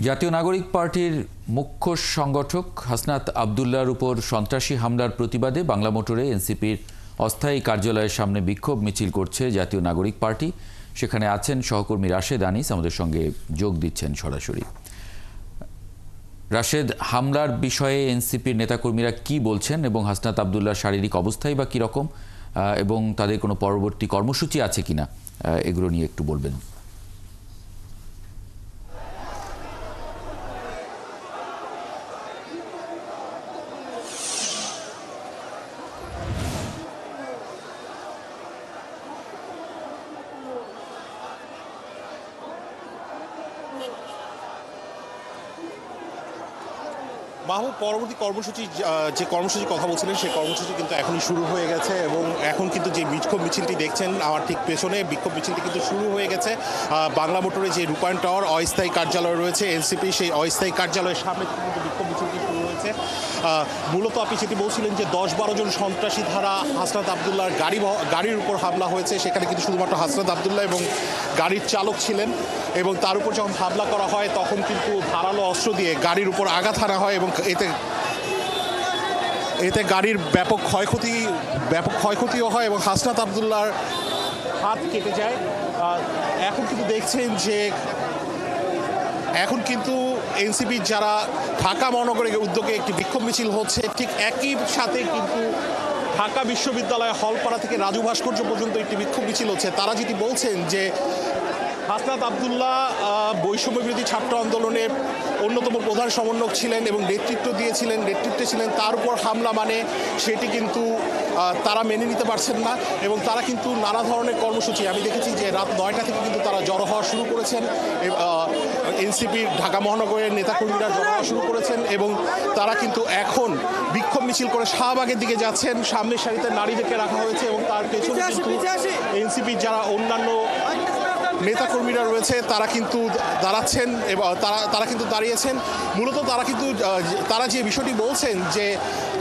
জাতীয় নাগরিক পার্টির মুখ্য সংগঠক হাসনাত আব্দুল্লাহর উপর সন্ত্রাসী হামলার প্রতিবাদে বাংলা মোটরে এনসিপির অস্থায়ী কার্যালয়ের সামনে বিক্ষোভ মিছিল করছে জাতীয় নাগরিক পার্টি। সেখানে আছেন সহকর্মী রাশেদ আনিস, আমাদের সঙ্গে যোগ দিচ্ছেন সরাসরি। রাশেদ, হামলার বিষয়ে এনসিপির নেতাকর্মীরা কি বলছেন এবং হাসনাত আব্দুল্লাহর শারীরিক অবস্থাই বা কীরকম এবং তাদের কোনো পরবর্তী কর্মসূচি আছে কিনা এগুলো নিয়ে একটু বলবেন। মাহবুব, পরবর্তী কর্মসূচি যে কর্মসূচির কথা বলছিলেন সেই কর্মসূচি কিন্তু এখনই শুরু হয়ে গেছে এবং এখন কিন্তু যে বিক্ষোভ মিছিলটি দেখছেন আমার ঠিক পেছনে, বিক্ষোভ মিছিলটি কিন্তু শুরু হয়ে গেছে। বাংলা মোটরে যে রূপায়ণ টাওয়ার অস্থায়ী কার্যালয় রয়েছে এনসিপি, সেই অস্থায়ী কার্যালয়ের সামনে কিন্তু বিক্ষোভ মিছিলটি শুরু হয়েছে। মূলত আপনি যেটি বলছিলেন যে 10-12 জন সন্ত্রাসী ধারা হাসনাত আব্দুল্লাহর গাড়ির উপর হামলা হয়েছে, সেখানে কিন্তু শুধুমাত্র হাসনাত আব্দুল্লাহ এবং গাড়ির চালক ছিলেন এবং তার উপর যখন হামলা করা হয় তখন কিন্তু ধারালো অস্ত্র দিয়ে গাড়ির উপর আঘাত হানা হয় এবং এতে গাড়ির ব্যাপক ক্ষয়ক্ষতিও হয় এবং হাসনাত আব্দুল্লাহর হাত কেটে যায়। এখন কিন্তু দেখছেন যে এখন কিন্তু এনসিপির যারা ঢাকা মহানগরের উদ্যোগে একটি বিক্ষোভ মিছিল হচ্ছে, ঠিক একই সাথে কিন্তু ঢাকা বিশ্ববিদ্যালয় হলপাড়া থেকে রাজু ভাস্কর্য পর্যন্ত একটি বিক্ষোভ মিছিল হচ্ছে। তারা যেটি বলছেন যে হাসনাত আব্দুল্লাহ বৈষম্য বিরোধী ছাত্র আন্দোলনের অন্যতম প্রধান সমন্বয়ক ছিলেন এবং নেতৃত্বে ছিলেন, তার উপর হামলা মানে সেটি কিন্তু তারা মেনে নিতে পারছেন না এবং তারা কিন্তু নানা ধরনের কর্মসূচি, আমি দেখেছি যে রাত 9টা থেকে কিন্তু তারা জড়ো হওয়া শুরু করেছেন। এনসিপির ঢাকা মহানগরের নেতাকর্মীরা জড়ো হওয়া শুরু করেছেন এবং তারা কিন্তু এখন বিক্ষোভ মিছিল করে শাহবাগের দিকে যাচ্ছেন। সামনের সারিতে নারীদেরকে রাখা হয়েছে এবং তার পেছনে কিন্তু এনসিপির যারা অন্যান্য নেতাকর্মীরা রয়েছে তারা কিন্তু দাঁড়াচ্ছেন এবং তারা কিন্তু দাঁড়িয়েছেন। মূলত তারা যে বিষয়টি বলছেন যে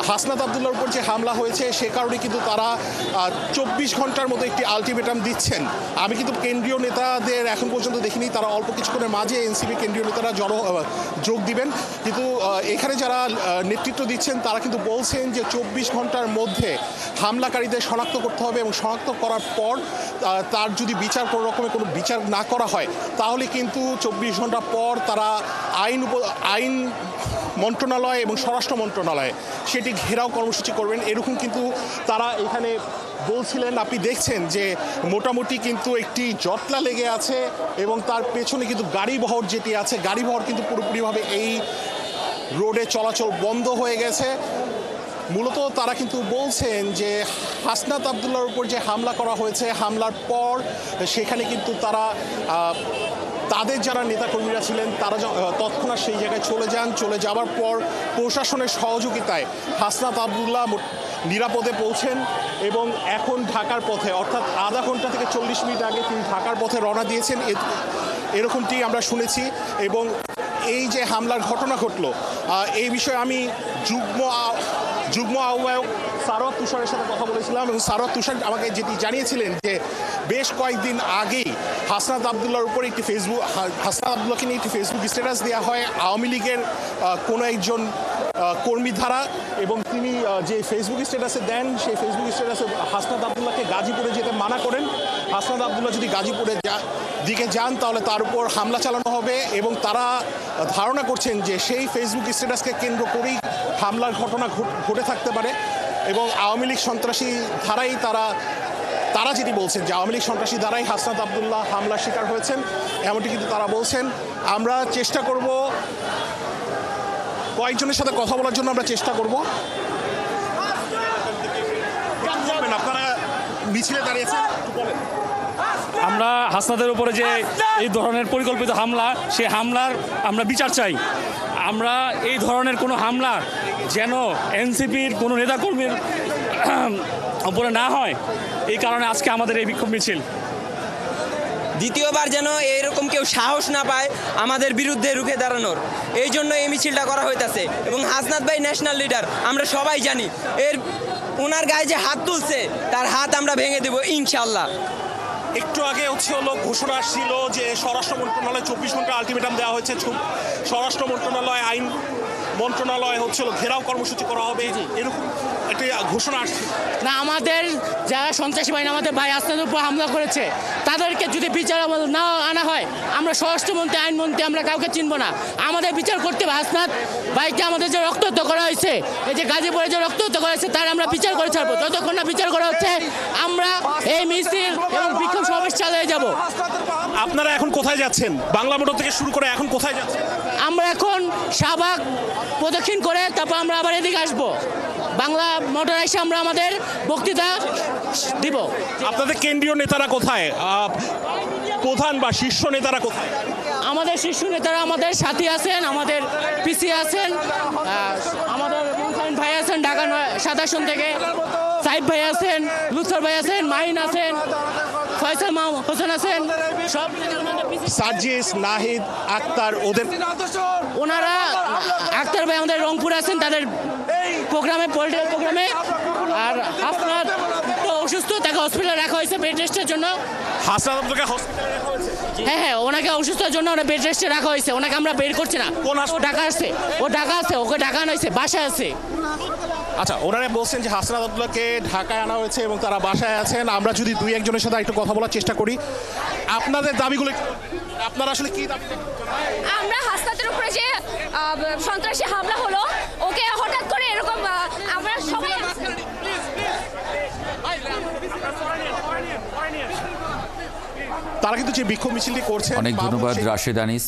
হাসনাত আব্দুল্লাহর উপর যে হামলা হয়েছে সে কারণে কিন্তু তারা 24 ঘন্টার মতো একটি আলটিমেটাম দিচ্ছেন। আমি কিন্তু কেন্দ্রীয় নেতাদের এখন পর্যন্ত দেখিনি, তারা অল্প কিছুক্ষণের মাঝে এনসিপি কেন্দ্রীয় নেতারা যোগ দিবেন, কিন্তু এখানে যারা নেতৃত্ব দিচ্ছেন তারা কিন্তু বলছেন যে 24 ঘন্টার মধ্যে হামলাকারীদের শনাক্ত করতে হবে এবং শনাক্ত করার পর তার যদি কোনো রকমের কোনো বিচার না করা হয় তাহলে কিন্তু 24 ঘন্টা পর তারা আইন মন্ত্রণালয় এবং স্বরাষ্ট্র মন্ত্রণালয় সেটি ঘেরাও কর্মসূচি করবেন, এরকম কিন্তু তারা এখানে বলছিলেন। আপনি দেখছেন যে মোটামুটি কিন্তু একটি জটলা লেগে আছে এবং তার পেছনে কিন্তু গাড়িবহর যেটি আছে, গাড়িবহর কিন্তু পুরোপুরিভাবে এই রোডে চলাচল বন্ধ হয়ে গেছে। মূলত তারা কিন্তু বলছেন যে হাসনাত আব্দুল্লাহর উপর যে হামলা করা হয়েছে, হামলার পর সেখানে কিন্তু তাদের যারা নেতাকর্মীরা ছিলেন তারা তৎক্ষণাৎ সেই জায়গায় চলে যাওয়ার পর প্রশাসনের সহযোগিতায় হাসনাত আব্দুল্লাহ নিরাপদে পৌঁছেন এবং এখন ঢাকার পথে, অর্থাৎ আধা ঘন্টা থেকে 40 মিনিট আগে তিনি ঢাকার পথে রওনা দিয়েছেন, এরকমটি আমরা শুনেছি। এবং এই যে হামলার ঘটনা ঘটল এই বিষয়ে আমি যুগ্ম আহ্বায়ক সারোয়ার তুষারের সাথে কথা বলেছিলাম এবং সারোয়ার তুষার আমাকে যেটি জানিয়েছিলেন যে বেশ কয়েকদিন আগেই হাসনাত আব্দুল্লাহর উপর হাসনাত আব্দুল্লাহকে নিয়ে একটি ফেসবুক স্ট্যাটাস দেওয়া হয় আওয়ামী লীগের কোনো একজন কর্মী ধারা, এবং তিনি যে ফেসবুক স্ট্যাটাসে দেন সেই ফেসবুক স্ট্যাটাসে হাসনাত আব্দুল্লাহকে গাজীপুরে যেতে মানা করেন। হাসনাত আব্দুল্লাহ যদি গাজীপুরে দিকে যান তাহলে তার উপর হামলা চালানো হবে এবং তারা ধারণা করছেন যে সেই ফেসবুক স্ট্যাটাসকে কেন্দ্র করেই হামলার ঘটনা ঘটে থাকতে পারে এবং আওয়ামী লীগ সন্ত্রাসী ধারাই তারা যেটি বলছেন যে আওয়ামী লীগ সন্ত্রাসী ধারাই হাসনাত আব্দুল্লাহ হামলার শিকার হয়েছেন, এমনটি কিন্তু তারা বলছেন। আমরা চেষ্টা করব কয়েকজনের সাথে কথা বলার জন্য, আমরা চেষ্টা করব। আপনারা মিছিলে দাঁড়িয়েছেন, আমরা হাসনাতের উপরে যে এই ধরনের পরিকল্পিত হামলা, সেই হামলার আমরা বিচার চাই। আমরা এই ধরনের কোনো হামলা যেন এনসিপির কোনো নেতাকর্মীর উপরে না হয়, এই কারণে আজকে আমাদের এই বিক্ষোভ মিছিল। দ্বিতীয়বার যেন এইরকম কেউ সাহস না পায় আমাদের বিরুদ্ধে রুখে দাঁড়ানোর, এই জন্য এই মিছিলটা করা হইতাছে। এবং হাসনাত ভাই ন্যাশনাল লিডার, আমরা সবাই জানি, ওনার গায়ে যে হাত তুলছে তার হাত আমরা ভেঙে দেব ইনশাল্লাহ। একটু আগে হলো ঘোষণা আসছিল যে স্বরাষ্ট্র মন্ত্রণালয় 24 ঘন্টা আলটিমেটাম দেওয়া হয়েছে, স্বরাষ্ট্র মন্ত্রণালয় আইন মন্ত্রণালয় হলো ঘেরাও কর্মসূচি করা হবে, এরকম একটা ঘোষণা আসছে। না, আমাদের যারা সন্ত্রাসী বাহিনী আমাদের ভাই হাসনাদের উপর হামলা করেছে তাদেরকে যদি বিচার না আনা হয়, আমরা স্বরাষ্ট্রমন্ত্রী আইনমন্ত্রী আমরা কাউকে চিনব না। আমাদের বিচার করতে হবে। হাসনাত ভাইকে আমাদের যে রক্তাক্ত করা হয়েছে, এই যে গাজীপুরে যে রক্তাক্ত করা হয়েছে তার আমরা বিচার করে ছাড়বো। যতক্ষণ না বিচার করা হচ্ছে আমরা এই মিছিল এবং বিক্ষোভ সমাবেশ চালিয়ে যাব। আপনারা এখন কোথায় যাচ্ছেন? বাংলা মোটর থেকে শুরু করে এখন কোথায় যাচ্ছেন? আমরা এখন শাহবাগ প্রদক্ষিণ করে তারপর আমরা আবার এদিকে আসবো। বাংলা মোটর এসে আমরা আমাদের বক্তৃতা দিব। আপনাদের কেন্দ্রীয় নেতারা কোথায়? প্রধান বা শীর্ষ নেতারা কোথায়? আমাদের শীর্ষ নেতারা আমাদের সাথী আছেন, আমাদের পিসি আছেন, আমাদের মনসাইন ভাই আছেন ঢাকা 7 আসন থেকে, সাইফ ভাই আছেন, লুৎফর ভাই আছেন, মাহিন আছেন, ফয়সাল হোসেন আছেন, সব সার্জিস, নাহিদ, আক্তার, ওনারা আক্তার ভাই আমাদের রংপুর আছেন তাদের প্রোগ্রামে, পলিটিক্যাল প্রোগ্রামে। আর আপনার অসুস্থ, তাকে হসপিটালে রাখা হয়েছে বেড রেস্টের জন্য। হাসনাত আব্দুলকে হসপিটালে রাখা হয়েছে? হ্যাঁ, ওনাকে অসুস্থতার জন্য ওরা বেড রেস্টে রাখা হয়েছে। ওনাকে আমরা বের করছি না। ও ঢাকা আছে, ওকে ঢাকা আনা হয়েছে, বাসায় আছে। আচ্ছা, ওনারা বলছেন যে হাসনাত আব্দুল্লাহকে ঢাকায় আনা হয়েছে এবং তারা বাসায় আছেন। আমরা যদি দুই একজনের সাথে একটু কথা বলার চেষ্টা করি, আপনাদের দাবিগুলো আপনারা আসলে কি দাবি? আমরা হাসনাতের উপরে যে সন্ত্রাসী হামলা হলো, ওকে হঠাৎ করে এরকম আমরা সবাই তারা কিন্তু যে বিক্ষোভ মিছিলটি করছে। অনেক ধন্যবাদ রাশেদ আনিস।